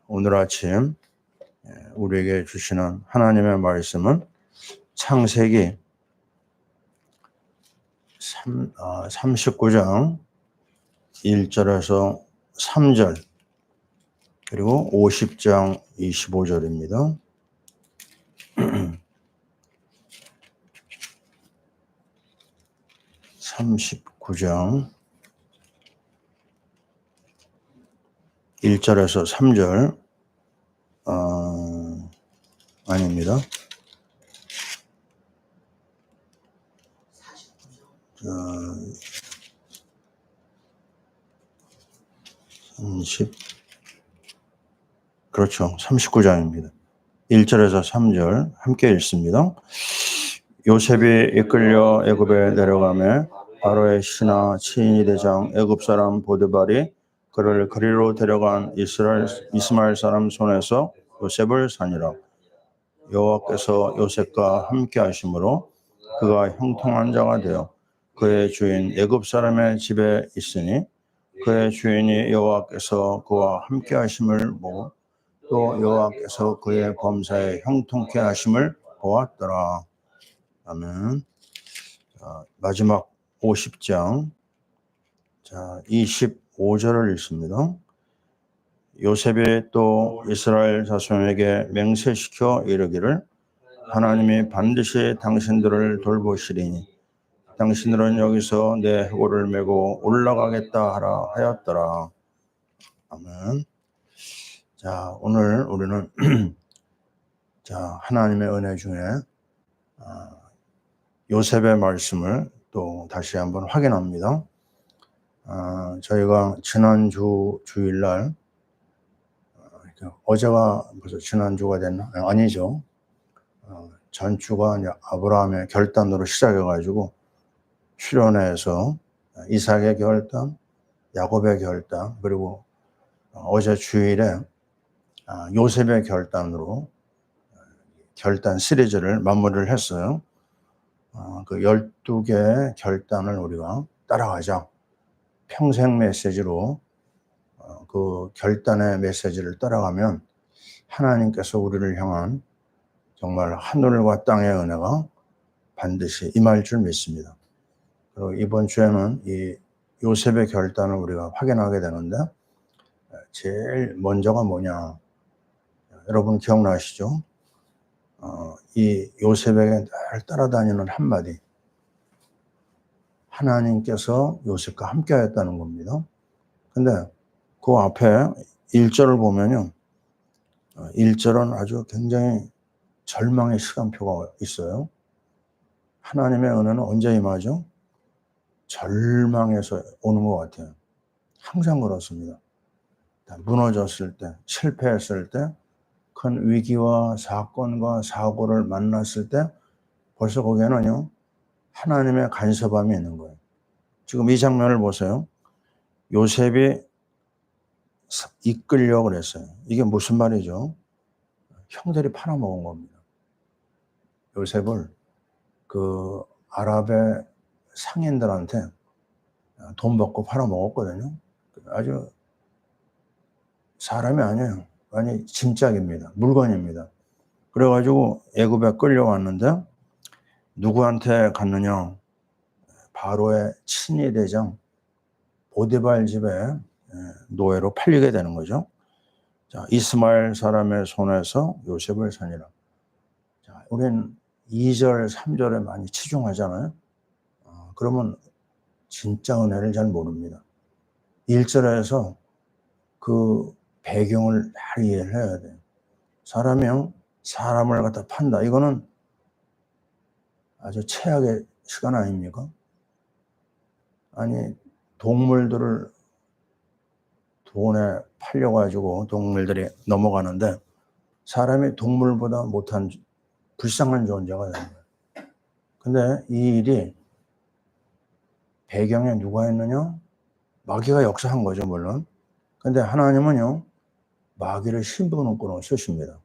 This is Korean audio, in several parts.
오늘 아침 우리에게 주시는 하나님의 말씀은 창세기 39장 1절에서 3절 그리고 50장 25절입니다. 39장 1절에서 3절 아닙니다. 39장입니다. 1절에서 3절 함께 읽습니다. 요셉이 이끌려 애굽에 내려가매 바로의 신하 치인이 대장 애굽 사람 보드발이 그를 그리로 데려간 이스마엘 사람 손에서 요셉을 산이라. 여호와께서 요셉과 함께 하심으로 그가 형통한 자가 되어 그의 주인 애굽 사람의 집에 있으니 그의 주인이 여호와께서 그와 함께 하심을 보고 또 여호와께서 그의 범사에 형통케 하심을 보았더라. 아멘. 마지막 50장 25절을 읽습니다. 요셉이 또 이스라엘 자손에게 맹세시켜 이르기를 하나님이 반드시 당신들을 돌보시리니 당신들은 여기서 내 해골을 메고 올라가겠다 하라 하였더라. 아멘. 자, 오늘 우리는 하나님의 은혜 중에 요셉의 말씀을 또 다시 한번 확인합니다. 저희가 지난주 주일날 어제가 벌써 지난주가 됐나? 아니죠. 전주가 이제 아브라함의 결단으로 시작해가지고 출애굽에서 이삭의 결단, 야곱의 결단, 그리고 어제 주일에 요셉의 결단으로 결단 시리즈를 마무리를 했어요. 그 12개의 결단을 우리가 따라가자. 평생 메시지로 그 결단의 메시지를 따라가면 하나님께서 우리를 향한 정말 하늘과 땅의 은혜가 반드시 임할 줄 믿습니다. 그리고 이번 주에는 이 요셉의 결단을 우리가 확인하게 되는데 제일 먼저가 뭐냐? 여러분 기억나시죠? 이 요셉에게 늘 따라다니는 한마디. 하나님께서 요셉과 함께 하였다는 겁니다. 근데 그 앞에 1절을 보면요. 1절은 아주 굉장히 절망의 시간표가 있어요. 하나님의 은혜는 언제 임하죠? 절망에서 오는 것 같아요. 항상 그렇습니다. 무너졌을 때, 실패했을 때, 큰 위기와 사건과 사고를 만났을 때 벌써 거기에는요. 하나님의 간섭함이 있는 거예요. 지금 이 장면을 보세요. 요셉이 이끌려고 그랬어요. 이게 무슨 말이죠? 형들이 팔아먹은 겁니다. 요셉을 그 아랍의 상인들한테 돈 받고 팔아먹었거든요. 아주 사람이 아니에요. 아니 짐짝입니다. 물건입니다. 그래가지고 애굽에 끌려왔는데 누구한테 갔느냐? 바로의 친위 대장 보디발 집에 노예로 팔리게 되는 거죠. 자, 이스마엘 사람의 손에서 요셉을 산이라. 자, 우리는 2절, 3절에 많이 치중하잖아요. 그러면 진짜 은혜를 잘 모릅니다. 1절에서 그 배경을 잘 이해를 해야 돼요. 사람이요, 사람을 갖다 판다. 이거는 아주 최악의 시간 아닙니까? 아니, 동물들을 돈에 팔려가지고 동물들이 넘어가는데 사람이 동물보다 못한 불쌍한 존재가 되는 거예요. 근데 이 일이 배경에 누가 있느냐? 마귀가 역사한 거죠, 물론. 근데 하나님은요, 마귀를 신부놓고는 쓰십니다.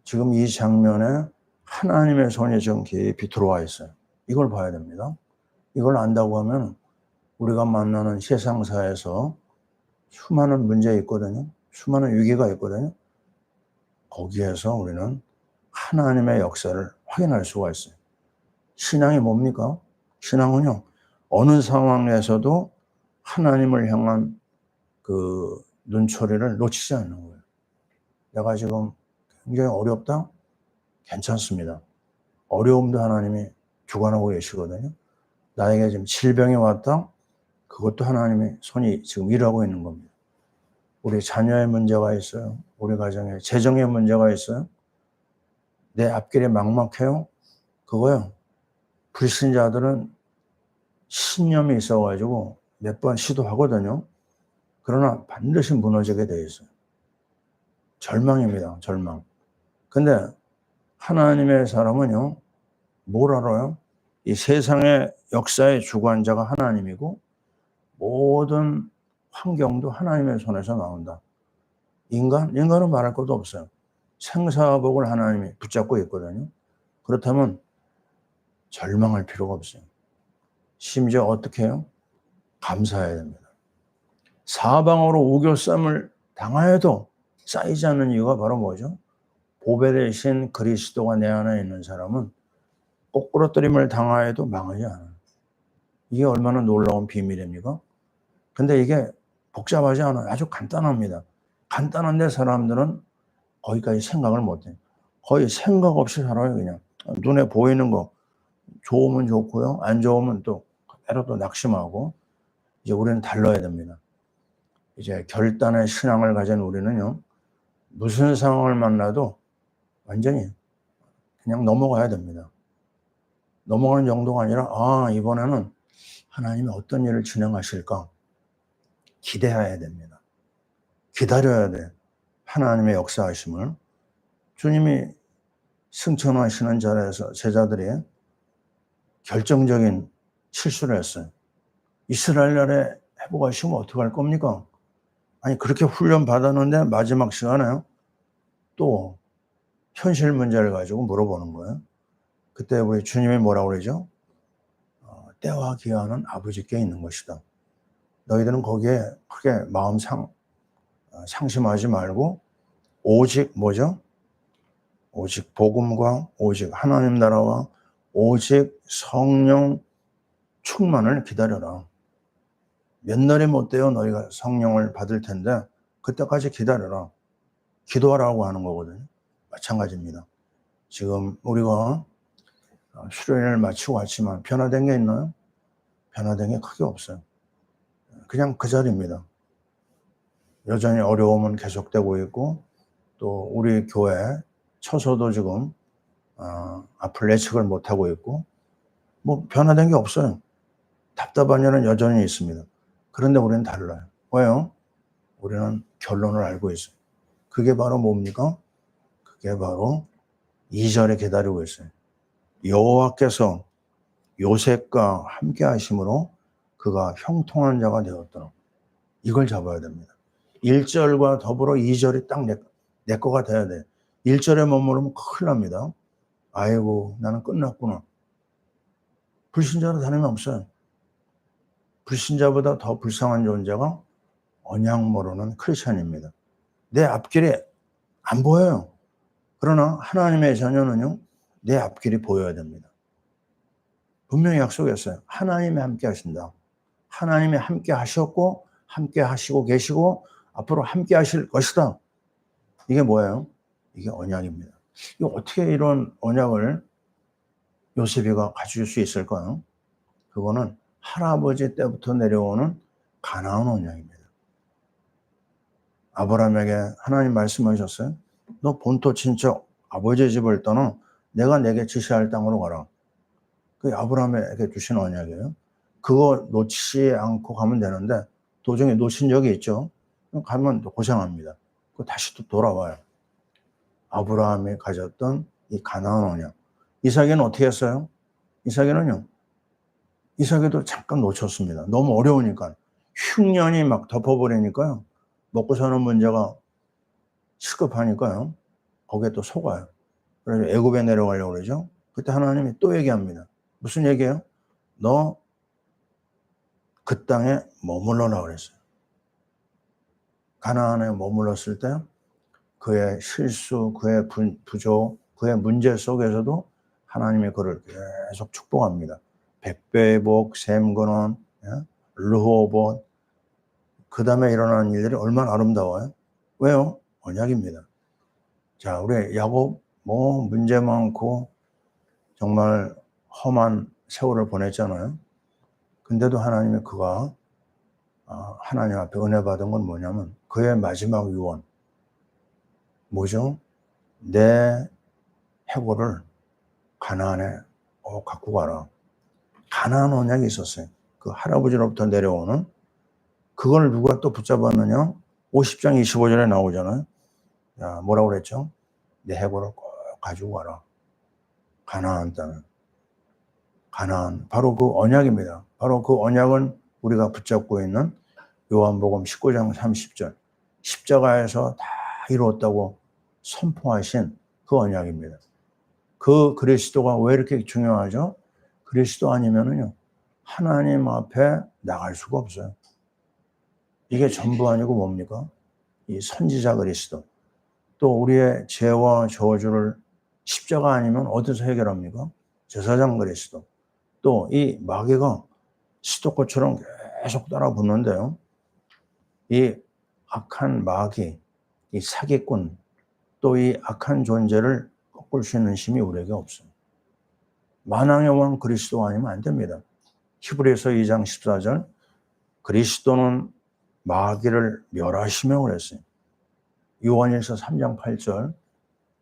지금 이 장면에 하나님의 손이 좀 깊이 들어와 있어요. 이걸 봐야 됩니다. 이걸 안다고 하면 우리가 만나는 세상사에서 수많은 문제 있거든요. 수많은 위기가 있거든요. 거기에서 우리는 하나님의 역사를 확인할 수가 있어요. 신앙이 뭡니까? 신앙은요, 어느 상황에서도 하나님을 향한 그 눈초리를 놓치지 않는 거예요. 내가 지금 굉장히 어렵다? 괜찮습니다. 어려움도 하나님이 주관하고 계시거든요. 나에게 지금 질병이 왔다? 그것도 하나님의 손이 지금 일하고 있는 겁니다. 우리 자녀의 문제가 있어요. 우리 가정에 재정의 문제가 있어요. 내 앞길이 막막해요. 그거요, 불신자들은 신념이 있어가지고 몇 번 시도하거든요. 그러나 반드시 무너지게 돼 있어요. 절망입니다. 절망. 근데 하나님의 사람은요, 뭘 알아요? 이 세상의 역사의 주관자가 하나님이고 모든 환경도 하나님의 손에서 나온다. 인간은 말할 것도 없어요. 생사복을 하나님이 붙잡고 있거든요. 그렇다면 절망할 필요가 없어요. 심지어 어떻게 해요? 감사해야 됩니다. 사방으로 우겨쌈을 당하여도 쌓이지 않는 이유가 바로 뭐죠? 보배 대신 그리스도가 내 안에 있는 사람은 꼬꾸러뜨림을 당하여도 망하지 않아요. 이게 얼마나 놀라운 비밀입니까? 근데 이게 복잡하지 않아요. 아주 간단합니다. 간단한데 사람들은 거기까지 생각을 못해요. 거의 생각 없이 살아요. 그냥 눈에 보이는 거 좋으면 좋고요, 안 좋으면 또 때로 또 낙심하고. 이제 우리는 달라야 됩니다. 이제 결단의 신앙을 가진 우리는요, 무슨 상황을 만나도 완전히 그냥 넘어가야 됩니다. 넘어가는 정도가 아니라 이번에는 하나님이 어떤 일을 진행하실까 기대해야 됩니다. 기다려야 돼. 하나님의 역사하심을. 주님이 승천하시는 자리에서 제자들이 결정적인 실수를 했어요. 이스라엘날에 회복하시면 어떡할 겁니까? 아니, 그렇게 훈련 받았는데 마지막 시간에 또 현실 문제를 가지고 물어보는 거예요. 그때 우리 주님이 뭐라고 그러죠? 때와 기한은 아버지께 있는 것이다. 너희들은 거기에 크게 마음 상심하지 말고 오직 뭐죠? 오직 복음과 오직 하나님 나라와 오직 성령 충만을 기다려라. 몇 날이 못 돼요 너희가 성령을 받을 텐데 그때까지 기다려라. 기도하라고 하는 거거든요. 마찬가지입니다. 지금 우리가 수련회를 마치고 왔지만 변화된 게 있나요? 변화된 게 크게 없어요. 그냥 그 자리입니다. 여전히 어려움은 계속되고 있고 또 우리 교회 처소도 지금 앞을 예측을 못하고 있고 뭐 변화된 게 없어요. 답답한 일은 여전히 있습니다. 그런데 우리는 달라요. 왜요? 우리는 결론을 알고 있어요. 그게 바로 뭡니까? 그게 바로 2절에 기다리고 있어요. 여호와께서 요셉과 함께 하심으로 그가 형통한 자가 되었더라. 이걸 잡아야 됩니다. 1절과 더불어 2절이 딱 내 거가 돼야 돼. 1절에 머무르면 큰일 납니다. 아이고 나는 끝났구나. 불신자로 다름이 없어요. 불신자보다 더 불쌍한 존재가 언약 모르는 크리스천입니다. 내 앞길이 안 보여요. 그러나 하나님의 자녀는요, 내 앞길이 보여야 됩니다. 분명히 약속했어요. 하나님이 함께 하신다. 하나님이 함께 하셨고 함께 하시고 계시고 앞으로 함께 하실 것이다. 이게 뭐예요? 이게 언약입니다. 이거 어떻게 이런 언약을 요셉이가 가질 수 있을까요? 그거는 할아버지 때부터 내려오는 가나안 언약입니다. 아브라함에게 하나님 말씀하셨어요. 너 본토 친척 아버지 집을 떠나 내가 내게 지시할 땅으로 가라. 그게 아브라함에게 주신 언약이에요. 그거 놓치지 않고 가면 되는데 도중에 놓친 적이 있죠. 가면 고생합니다. 그 다시 또 돌아와요. 아브라함이 가졌던 이 가나안 언약. 이삭이는 어떻게 했어요? 이삭이도 잠깐 놓쳤습니다. 너무 어려우니까. 흉년이 막 덮어버리니까요. 먹고 사는 문제가 시급하니까요. 거기에 또 속아요. 그래서 애굽에 내려가려고 그러죠. 그때 하나님이 또 얘기합니다. 무슨 얘기예요? 너 그 땅에 머물러라 그랬어요. 가나안에 머물렀을 때 그의 실수, 그의 부족, 그의 문제 속에서도 하나님이 그를 계속 축복합니다. 백배의 복, 샘 근원, 르호봇. 그 다음에 일어나는 일들이 얼마나 아름다워요. 왜요? 언약입니다. 자, 우리 야곱 문제 많고 정말 험한 세월을 보냈잖아요. 근데도 하나님이 그가 하나님 앞에 은혜 받은 건 뭐냐면 그의 마지막 유언 뭐죠? 내 해골을 가나안에 갖고 가라. 가나안 언약이 있었어요. 그 할아버지로부터 내려오는 그걸 누가 또 붙잡았느냐? 50장 25절에 나오잖아요. 야, 뭐라고 그랬죠? 내 해골을 꼭 가지고 가라. 가나안 땅을. 가나안. 바로 그 언약입니다. 바로 그 언약은 우리가 붙잡고 있는 요한복음 19장 30절. 십자가에서 다 이루었다고 선포하신 그 언약입니다. 그 그리스도가 왜 이렇게 중요하죠? 그리스도 아니면은요, 하나님 앞에 나갈 수가 없어요. 이게 전부 아니고 뭡니까? 이 선지자 그리스도. 또 우리의 죄와 저주를 십자가 아니면 어디서 해결합니까? 제사장 그리스도. 또 이 마귀가 스토커처럼 계속 따라 붙는데요. 이 악한 마귀, 이 사기꾼, 또 이 악한 존재를 꺾을 수 있는 힘이 우리에게 없어요. 만왕의 왕 그리스도 아니면 안 됩니다. 히브리서 2장 14절 그리스도는 마귀를 멸하시며 그랬어요. 요한일서 3장 8절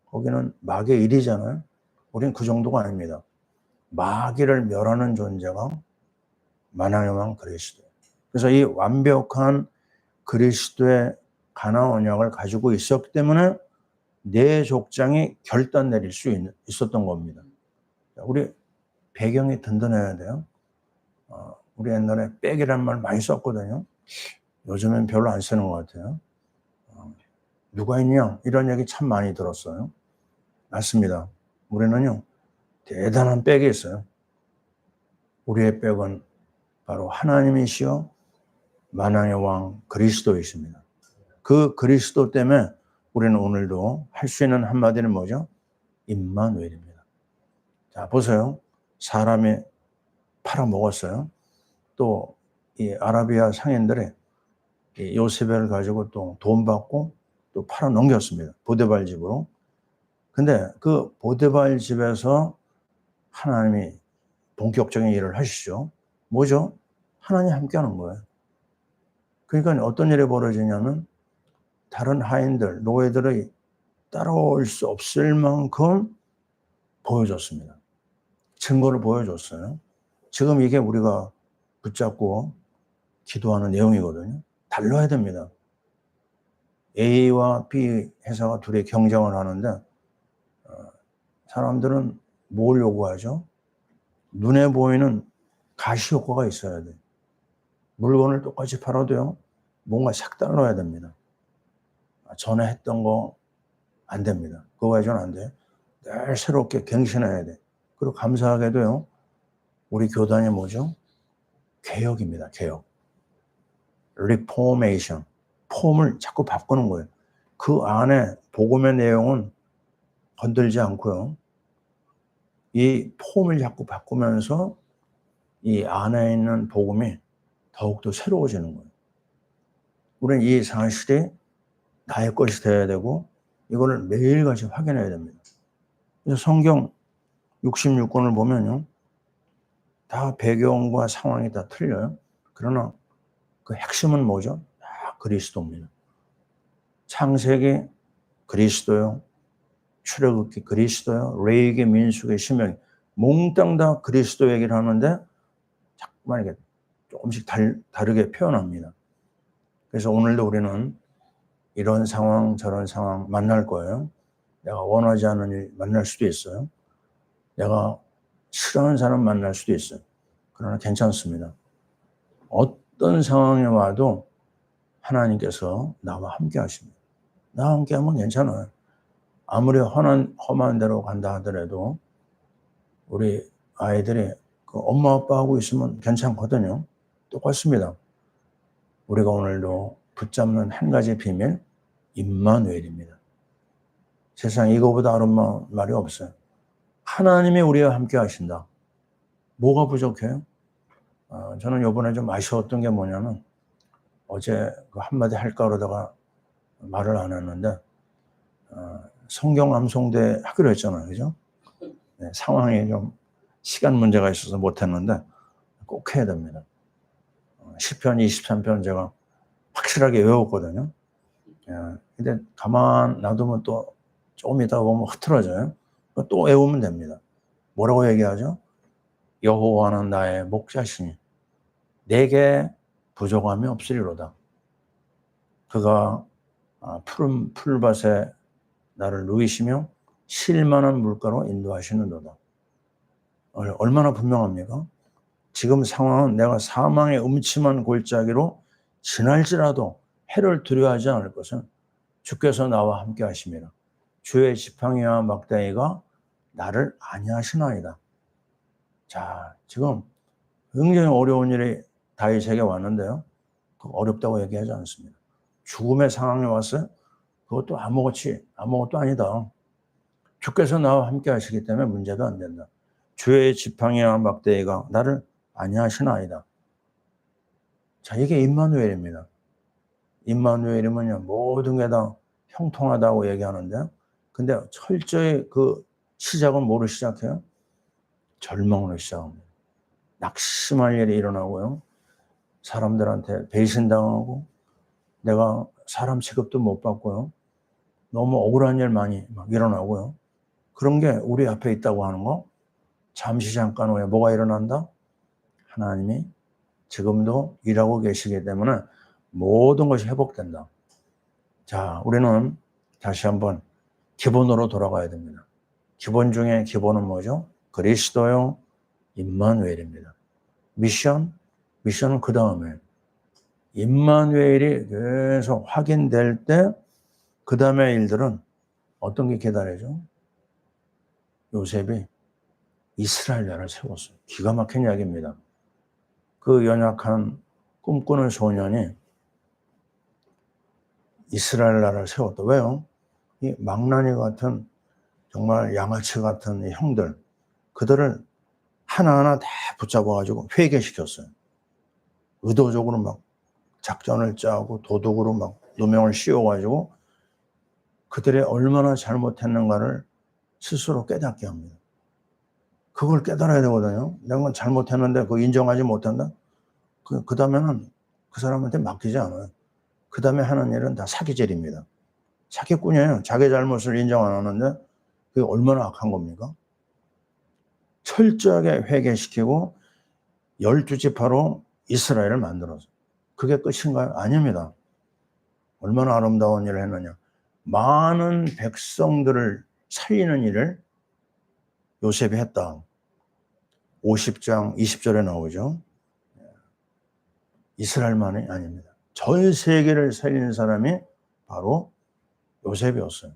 거기는 마귀의 일이잖아요. 우린 그 정도가 아닙니다. 마귀를 멸하는 존재가 만왕의 왕 그리스도. 그래서 이 완벽한 그리스도의 가나안 언약을 가지고 있었기 때문에 네 족장이 결단 내릴 수 있었던 겁니다. 우리 배경이 든든해야 돼요. 우리 옛날에 백이라는 말 많이 썼거든요. 요즘엔 별로 안 쓰는 것 같아요. 누가 있냐? 이런 얘기 참 많이 들었어요. 맞습니다. 우리는요, 대단한 백이 있어요. 우리의 백은 바로 하나님이시여 만왕의 왕 그리스도이십니다. 그 그리스도 때문에 우리는 오늘도 할 수 있는 한마디는 뭐죠? 임마누엘입니다. 자, 보세요. 사람이 팔아먹었어요. 또 이 아라비아 상인들이 이 요셉을 가지고 또 돈 받고 또 팔아넘겼습니다. 보디발 집으로. 근데 그 보디발 집에서 하나님이 본격적인 일을 하시죠. 뭐죠? 하나님 함께 하는 거예요. 그러니까 어떤 일이 벌어지냐면 다른 하인들, 노예들이 따라올 수 없을 만큼 보여줬습니다. 증거를 보여줬어요. 지금 이게 우리가 붙잡고 기도하는 내용이거든요. 달라야 됩니다. A와 B 회사가 둘이 경쟁을 하는데 사람들은 뭘 요구하죠? 눈에 보이는 가시 효과가 있어야 돼. 물건을 똑같이 팔아도요. 뭔가 색달라야 됩니다. 전에 했던 거 안 됩니다. 그거 가지고는 안 돼요. 늘 새롭게 갱신해야 돼. 그리고 감사하게도요. 우리 교단이 뭐죠? 개혁입니다. 개혁. 리포메이션. 폼을 자꾸 바꾸는 거예요. 그 안에 복음의 내용은 건들지 않고요. 이 폼을 자꾸 바꾸면서 이 안에 있는 복음이 더욱더 새로워지는 거예요. 우리는 이 사실이 나의 것이 되어야 되고 이거를 매일같이 확인해야 됩니다. 그래서 성경 66권을 보면요. 다 배경과 상황이 다 틀려요. 그러나 그 핵심은 뭐죠? 다 그리스도입니다. 창세기 그리스도요. 출애굽기 그리스도요. 레위기 민수기 신명기 몽땅 다 그리스도 얘기를 하는데 자꾸만 이렇게 조금씩 다르게 표현합니다. 그래서 오늘도 우리는 이런 상황 저런 상황 만날 거예요. 내가 원하지 않는 일 만날 수도 있어요. 내가 싫어하는 사람 만날 수도 있어요. 그러나 괜찮습니다. 어떤 상황이 와도 하나님께서 나와 함께 하십니다. 나와 함께 하면 괜찮아요. 아무리 험한 데로 간다 하더라도 우리 아이들이 그 엄마 아빠하고 있으면 괜찮거든요. 똑같습니다. 우리가 오늘도 붙잡는 한 가지 비밀, 임마누엘입니다. 세상에 이거보다 아름다운 말이 없어요. 하나님이 우리와 함께 하신다. 뭐가 부족해요? 저는 이번에 좀 아쉬웠던 게 뭐냐면 어제 그 한마디 할까 그러다가 말을 안 했는데 성경 암송대 하기로 했잖아요. 그죠? 네, 상황이 좀 시간 문제가 있어서 못했는데 꼭 해야 됩니다. 시편 23편 제가 확실하게 외웠거든요. 근데 가만 놔두면 또 조금 있다가 보면 흐트러져요. 또 외우면 됩니다. 뭐라고 얘기하죠? 여호와는 나의 목자시니 내게 부족함이 없으리로다. 그가 푸른 풀밭에 나를 누이시며 쉴만한 물가로 인도하시는도다. 얼마나 분명합니까? 지금 상황은 내가 사망의 음침한 골짜기로 지날지라도 해를 두려워하지 않을 것은 주께서 나와 함께 하심이라. 주의 지팡이와 막대기가 나를 안위하시나이다. 자, 지금 굉장히 어려운 일이 다윗에게 왔는데요. 어렵다고 얘기하지 않습니다. 죽음의 상황에 왔어요. 그것도 아무것도 아니다. 주께서 나와 함께 하시기 때문에 문제도 안 된다. 주의 지팡이와 막대기가 나를 안위하시나이다. 자, 이게 임마누엘입니다. 임마누엘이면요, 모든 게 다 형통하다고 얘기하는데, 근데 철저히 그 시작은 뭐로 시작해요? 절망으로 시작합니다. 낙심할 일이 일어나고요. 사람들한테 배신당하고, 내가 사람 취급도 못 받고요. 너무 억울한 일 많이 막 일어나고요. 그런 게 우리 앞에 있다고 하는 거, 잠시 잠깐 후에 뭐가 일어난다? 하나님이 지금도 일하고 계시기 때문에 모든 것이 회복된다. 자, 우리는 다시 한번 기본으로 돌아가야 됩니다. 기본 중에 기본은 뭐죠? 그리스도요, 임마누엘입니다. 미션은 그 다음에 임마누엘이 계속 확인될 때 그 다음의 일들은 어떤 게 기다려죠? 요셉이 이스라엘 나라를 세웠어요. 기가 막힌 이야기입니다. 그 연약한 꿈꾸는 소년이 이스라엘 나라를 세웠다. 왜요? 이 망나니 같은 정말 양아치 같은 형들, 그들을 하나하나 다 붙잡아가지고 회개시켰어요. 의도적으로 막 작전을 짜고 도둑으로 막 누명을 씌워가지고 그들이 얼마나 잘못했는가를 스스로 깨닫게 합니다. 그걸 깨달아야 되거든요. 내가 잘못했는데 그거 인정하지 못한다? 그 다음에는 그 사람한테 맡기지 않아요. 그 다음에 하는 일은 다 사기질입니다. 사기꾼이에요. 자기 잘못을 인정 안 하는데 그게 얼마나 악한 겁니까? 철저하게 회개시키고 12지파로 이스라엘을 만들어서. 그게 끝인가요? 아닙니다. 얼마나 아름다운 일을 했느냐. 많은 백성들을 살리는 일을 요셉이 했다. 50장 20절에 나오죠. 이스라엘만이 아닙니다. 전 세계를 살리는 사람이 바로 요셉이었어요.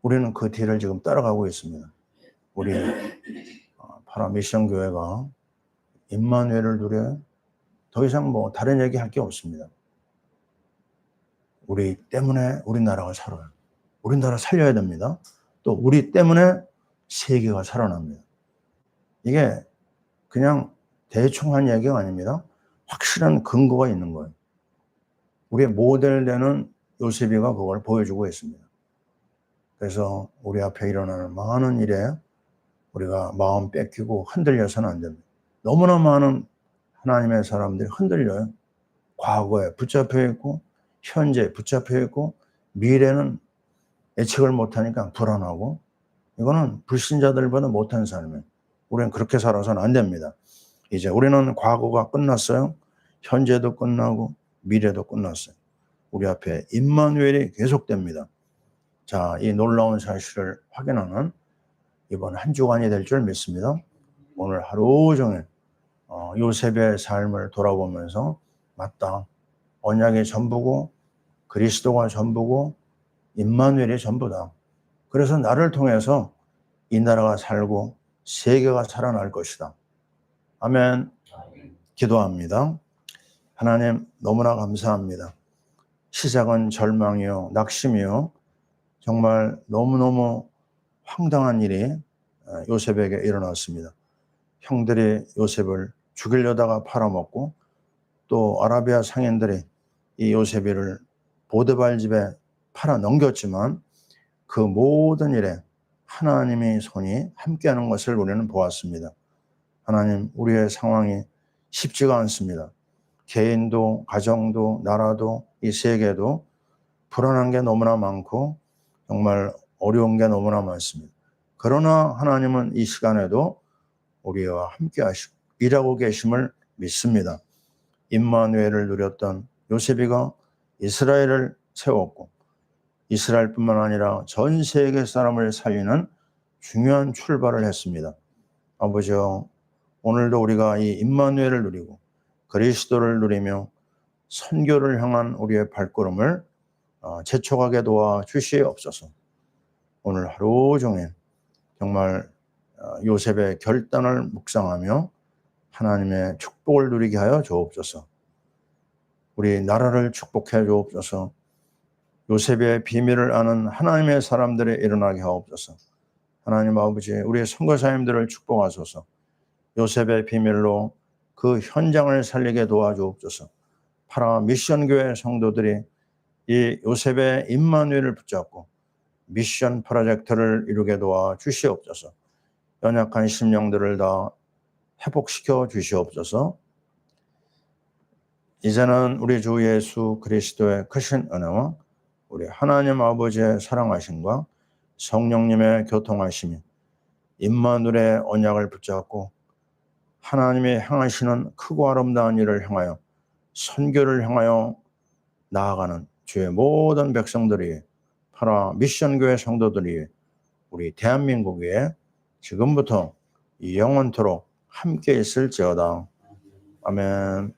우리는 그 뒤를 지금 따라가고 있습니다. 우리 파라 미션 교회가 임마누엘을 누려요. 더 이상 뭐 다른 얘기 할 게 없습니다. 우리 때문에 우리나라가 살아요. 우리나라 살려야 됩니다. 또 우리 때문에 세계가 살아납니다. 이게 그냥 대충 한 얘기가 아닙니다. 확실한 근거가 있는 거예요. 우리의 모델되는 요셉이가 그걸 보여주고 있습니다. 그래서 우리 앞에 일어나는 많은 일에 우리가 마음 뺏기고 흔들려서는 안 됩니다. 너무나 많은 하나님의 사람들이 흔들려요. 과거에 붙잡혀 있고 현재 붙잡혀 있고 미래는 예측을 못하니까 불안하고 이거는 불신자들보다 못한 삶이에요. 우리는 그렇게 살아서는 안 됩니다. 이제 우리는 과거가 끝났어요. 현재도 끝나고 미래도 끝났어요. 우리 앞에 임마누엘이 계속됩니다. 자, 이 놀라운 사실을 확인하는 이번 한 주간이 될 줄 믿습니다. 오늘 하루 종일 요셉의 삶을 돌아보면서 맞다. 언약이 전부고 그리스도가 전부고 임마누엘이 전부다. 그래서 나를 통해서 이 나라가 살고 세계가 살아날 것이다. 아멘. 기도합니다. 하나님 너무나 감사합니다. 시작은 절망이요, 낙심이요, 정말 너무너무 황당한 일이 요셉에게 일어났습니다. 형들이 요셉을 죽이려다가 팔아먹고 또 아라비아 상인들이 이 요셉이를 보드발 집에 팔아 넘겼지만 그 모든 일에 하나님의 손이 함께하는 것을 우리는 보았습니다. 하나님, 우리의 상황이 쉽지가 않습니다. 개인도, 가정도, 나라도, 이 세계도 불안한 게 너무나 많고 정말 어려운 게 너무나 많습니다. 그러나 하나님은 이 시간에도 우리와 함께 하시고 일하고 계심을 믿습니다. 임마누엘을 누렸던 요셉이가 이스라엘을 세웠고 이스라엘뿐만 아니라 전 세계 사람을 살리는 중요한 출발을 했습니다. 아버지요, 오늘도 우리가 이 임마누엘을 누리고 그리스도를 누리며 선교를 향한 우리의 발걸음을 재촉하게 도와 주시옵소서. 오늘 하루 종일 정말 요셉의 결단을 묵상하며 하나님의 축복을 누리게 하여 주옵소서. 우리 나라를 축복해 주옵소서. 요셉의 비밀을 아는 하나님의 사람들이 일어나게 하옵소서. 하나님 아버지, 우리의 선교사님들을 축복하소서. 요셉의 비밀로 그 현장을 살리게 도와주옵소서. 파라 미션교회 성도들이 이 요셉의 임마누엘을 붙잡고 미션 프로젝트를 이루게 도와 주시옵소서. 연약한 심령들을 다 회복시켜 주시옵소서. 이제는 우리 주 예수 그리스도의 크신 은혜와 우리 하나님 아버지의 사랑하심과 성령님의 교통하심이 임마누엘의 언약을 붙잡고 하나님이 행하시는 크고 아름다운 일을 향하여 선교를 향하여 나아가는 주의 모든 백성들이 파라 미션교회 성도들이 우리 대한민국 위에 지금부터 영원토록 함께 있을지어다. 아멘.